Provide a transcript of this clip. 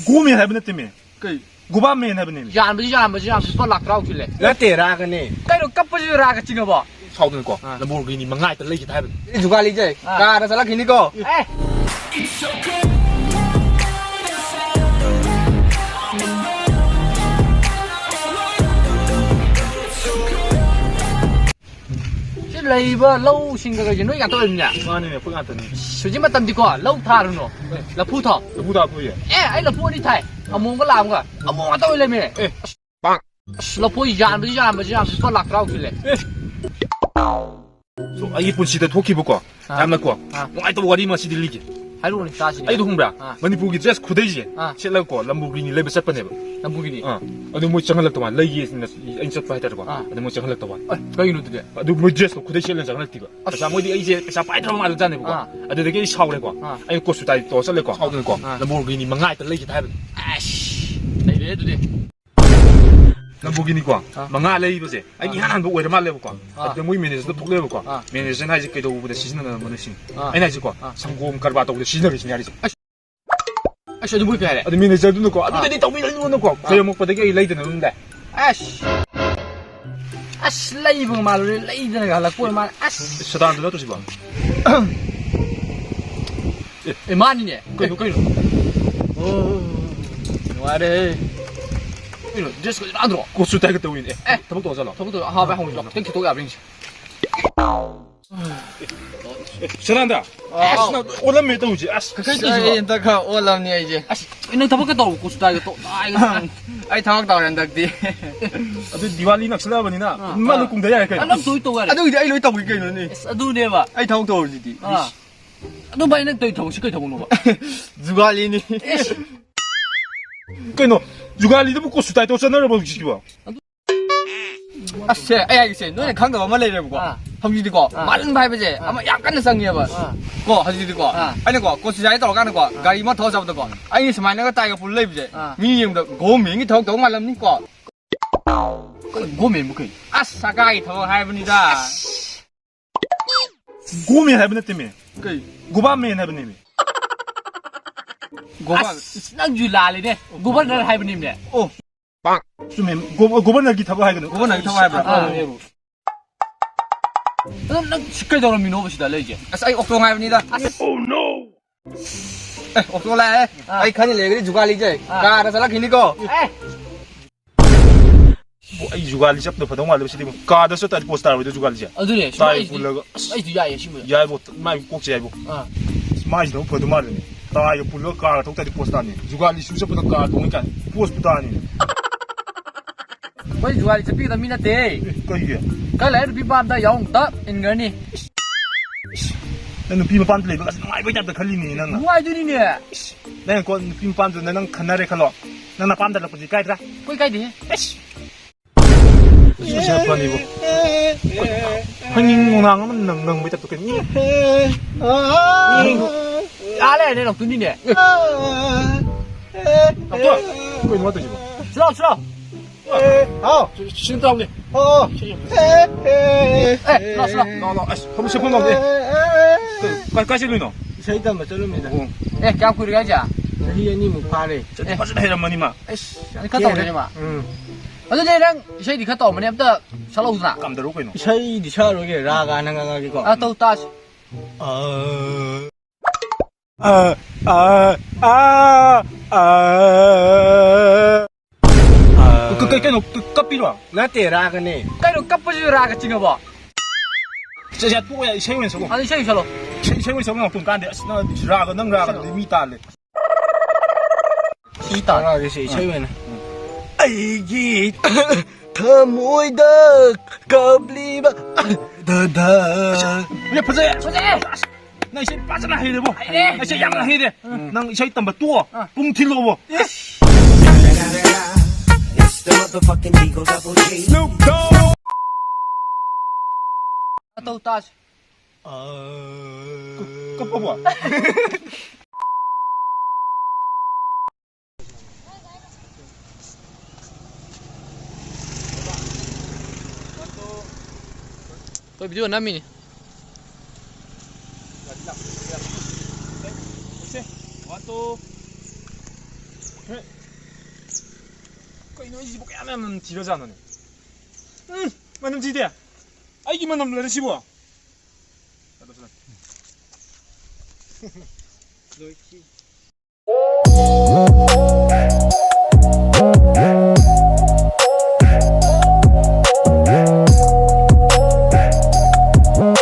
고민 해보냈다며. 고밤면 해보냈니. 얀부지 뻔락더라고 줄래. 나 때라가네. 그래도 깝부지 라가 찍어봐. 사오드는 거. 람보르기니 망가이 때 레이지 해보. 주갈리제. 가라 살라키니 거. 에이. 레이버 lâu xin cái gì nói cả tôi nhỉ? 아니, 포기 안 뜨니. 솔직히 말하면 디고 lâu tha rồi nó. Là phu thọ. 누구다 포기. Ấy là phu đi thầy. Ông có làm cả. Ông muốn tôi lên mày. 빵. Là phu dàn có lạc rau gì lên. 이쁜 시대 토끼 볼거. 잠만 거. 아이 또 어디만 시들리기. Hay luôn ta xin. 아이도 홍브야. 머니푸기 드레스 쿠데지. 실라고 거 람보르기니 레벨 셋번에. Lamborghini. 어디 뭐 정할 동안 레이에스는 인set 파이터 거. 어디 뭐 정할 동안. Cái gì nữa thế? 어디 뭐 드레스 쿠데 실len 정할 tigo. 자 뭐디 이제 자 파이터 말을 자네 보고. 어디 되게 샤오래 거. 아이 고수 다이 또 설레 거. 하우는 거. 람보르기니 망가이 때 레이지 해보. 아씨. Này đấy tôi đi. 람보르기니 거. 망가 레이버제. 아니 하나 뭐 오래 말래 볼거. 어디 뭐 매니저도 독래 볼거. 매니저는 아직 그래도 우부대 시즌은 뭐는 신. 아니 아직 거. 상고음 가르바도 우리 시즌을 신야리지. Sao tôi muốn cái này? 어디 매니저도 넣고. 어디 되니 또 매니저 넣고. 그래 먹고 되게 레이드 넣는데. Ash. Ash lấy bằng mà lấy cái là quên mà ash. 서다한테 넣어두지 봐. Ê man nhỉ? cái nó. Ngoài đây. Cái nó just cái ăn rồi. 고수 때 그때 우리네. 더벅도 오잖아. 더벅도 하 bai hồng rồi. Tính tôi gặp đi. 잘한다. 나 오랜만에 또 오지. Cái gì ta ka olam ni ai je. Ash. Ini 더벅 cái đầu của tôi cái tổ. Ai thawak daw ran dagdi. 어디 디왈리 낚시나 보니나. 엄마는 공대야 이렇게. Anh tôi cái. Adu di ai loi taw cái no ni. Adu ne ba. Ai thawak daw di di. Adu bay nên tôi thong sĩ cái thong nó ba. Jugali ni. 그너 유갈리도 먹고 수다에 또 전화를 보고 싶어. Ashe ai ai se. Noi khang daw ma lai re bu ko. Hom ji di ko. Marin bai ba je. Ama yak kan sang ye ba. Ko ha ji di ko. Ai ne ko ko si jai daw kan ko. Gari ma thaw sa ba ko. Ai ni samai na ka tai ka pu lai ba je. Mi yim da go ming ni thawak daw ma lam ni ko. Go men bu kai. As sakai thaw hai ba ni da. 고민 해보냈다며. 고밤면 해보냈니. Goban. Nang ju la le ne. Goban na hai benim ne. Oh. 빵. 좀 고번날 기타고 하거든. Goban na thawak hai ba. Nang sikay daw min over sida le je. As ai ok hai ba ni da. Oh no. Ok la. Ai khani le gari jugali je. Ka ra salakini ko. 뭐 유갈리 잡도 받은 말로 시디 뭐 가다서 따리 포스터 위도 유갈리지. 어디래? 따이 불러가. 아이 뒤야 예 심어. 야 뭐 마이 꼭지 야 뭐. 마이 너무 받은 말이네. 따이 불러 가 독다리 포스터 아니. 유갈리 수첩보다 가 동이니까 포스터 아니. Bây giờ thì biết là mình đã thế. Cái lẽ bị ban đã giống đó, in người này. 나는 비만 반들 내가 많이 보이다 걸리니 나는. Ngoài tôi đi nè. 내가 건 비만 반들 나는 카나레 칼로. 나는 반들 보지 까이라. Cái gì? 수시야 반이고. 형님 농항은 능능 보이다 또 괜히. À này này đọc tôi đi nè. 또. 그거 뭐 하더지 뭐. Slow. 지금 또 하네. Slow. 너. 한번 셰프 나오네. 까시 루이노. Sai ma chalumida. Ê, cao quy cái chả? Hi ni mu pa re. 빠져 해라 머니마. Anh khát tàu này mà. Ở đây đang xây thì khát tàu mà em tớ sao lâu rồi? 감대로 그이노. Sai di cha ro ge ra ga na ga ge ko. À tàu ta. 그 까삐로. Na 때라가네. Cái đồ cấp bao nhiêu ra cái chừng bỏ? 자, 또야 세우면 서고. Anh xây sao? 세우면 서고 좀 간데. 나 라가 능 라가 미달래. Chi tả. Ra ge sei chai wen. Ai gi thơ môi đơ cầm ly ba da. 야, 보자. 나 이제 빠져나 해야 되고. 나 이제 양나 해야 돼. 난 이제 있단 말 또. 뿡틸로 뭐. The motherfucking Eagle Double G. Snoop Dogg. Tàu ta. cấp 봐. Tôi video năm mình. 와또 그이놈 이집 깨면 뒤려자너네. 만남 지대. 아이기 만남 레르 시보. 너